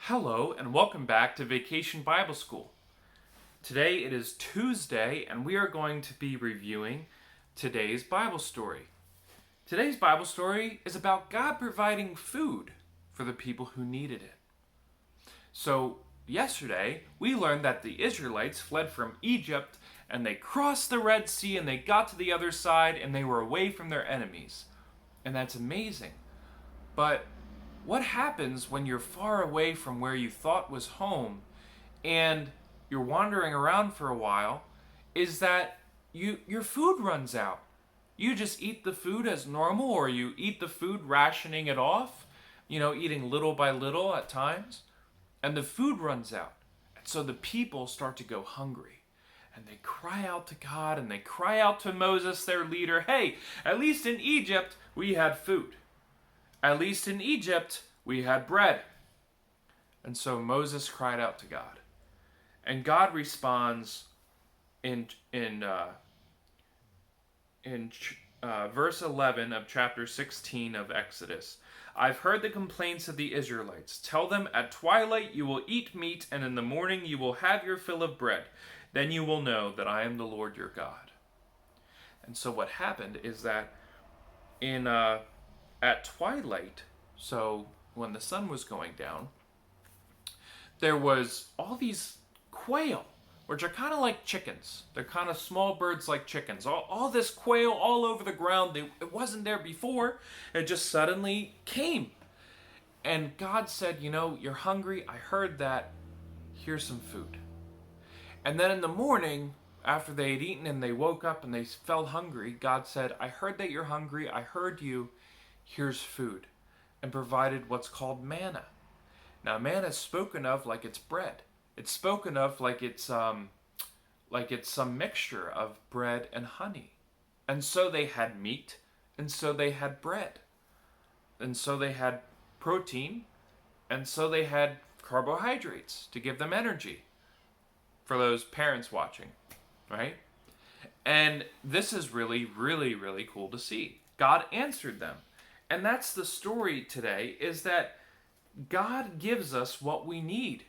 Hello and welcome back to Vacation Bible School. Today it is Tuesday and we are going to be reviewing today's Bible story. Today's Bible story is about God providing food for the people who needed it. So yesterday we learned that the Israelites fled from Egypt and they crossed the Red Sea and they got to the other side and they were away from their enemies. And that's amazing. But what happens when you're far away from where you thought was home and you're wandering around for a while is that your food runs out. You just eat the food as normal, or you eat the food rationing it off, eating little by little at times, and the food runs out. And so the people start to go hungry. And they cry out to God and they cry out to Moses, their leader, hey, at least in Egypt we had food. At least in Egypt, we had bread. And so Moses cried out to God. And God responds in verse 11 of chapter 16 of Exodus. I've heard the complaints of the Israelites. Tell them, at twilight you will eat meat, and in the morning you will have your fill of bread. Then you will know that I am the Lord your God. And so what happened is that at twilight, so when the sun was going down, there was all these quail, which are kind of like chickens. They're kind of small birds like chickens. All this quail all over the ground. It wasn't there before. It just suddenly came. And God said, you're hungry. I heard that. Here's some food. And then in the morning, after they had eaten and they woke up and they felt hungry, God said, I heard that you're hungry. I heard you. Here's food, and provided what's called manna. Now, manna is spoken of like it's bread. It's spoken of like it's some mixture of bread and honey. And so they had meat, and so they had bread, and so they had protein, and so they had carbohydrates to give them energy. For those parents watching, right? And this is really, really, really cool to see. God answered them. And that's the story today, is that God gives us what we need.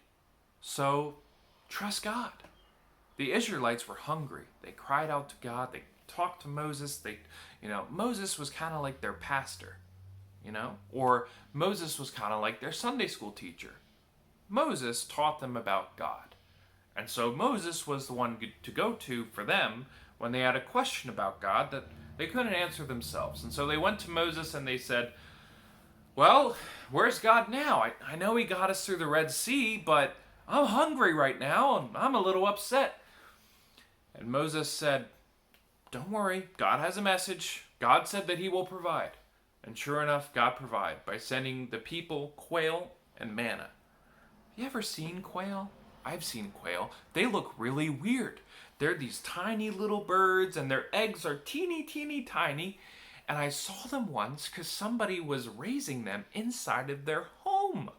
So trust God. The Israelites were hungry. They cried out to God. They talked to Moses. Moses was kind of like their pastor, or Moses was kind of like their Sunday school teacher. Moses taught them about God. And so Moses was the one to go to for them when they had a question about God that they couldn't answer themselves. And so they went to Moses and they said, well, where's God now? I know he got us through the Red Sea, but I'm hungry right now and I'm a little upset. And Moses said, don't worry, God has a message. God said that he will provide. And sure enough, God provided by sending the people quail and manna. Have you ever seen quail? I've seen quail. They look really weird. They're these tiny little birds and their eggs are teeny, teeny, tiny. And I saw them once because somebody was raising them inside of their home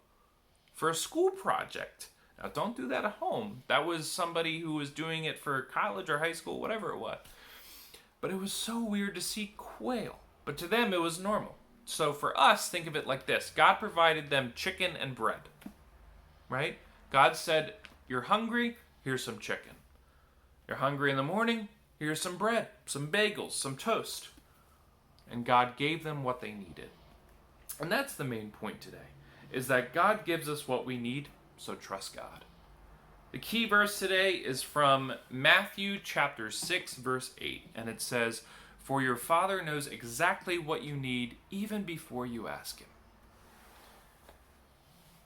for a school project. Now, don't do that at home. That was somebody who was doing it for college or high school, whatever it was. But it was so weird to see quail. But to them, it was normal. So for us, think of it like this. God provided them chicken and bread, right? God said, you're hungry, here's some chicken. You're hungry in the morning, here's some bread, some bagels, some toast. And God gave them what they needed. And that's the main point today, is that God gives us what we need, so trust God. The key verse today is from Matthew chapter 6, verse 8. And it says, for your Father knows exactly what you need even before you ask him.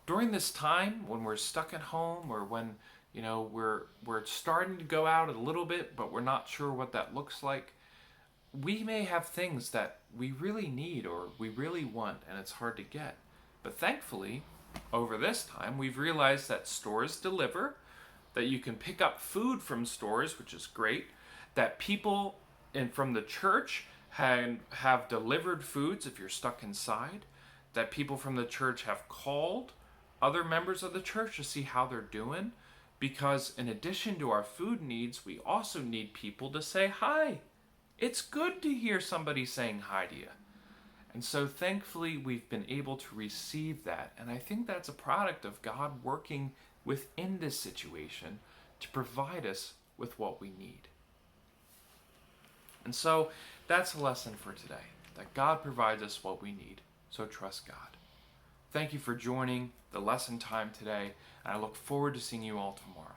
During this time, when we're stuck at home or when, we're starting to go out a little bit, but we're not sure what that looks like, we may have things that we really need or we really want and it's hard to get. But thankfully, over this time, we've realized that stores deliver, that you can pick up food from stores, which is great, that people from the church have delivered foods if you're stuck inside, that people from the church have called other members of the church to see how they're doing, because in addition to our food needs, we also need people to say hi. It's good to hear somebody saying hi to you. And so thankfully, we've been able to receive that. And I think that's a product of God working within this situation to provide us with what we need. And so that's a lesson for today, that God provides us what we need. So trust God. Thank you for joining the lesson time today, and I look forward to seeing you all tomorrow.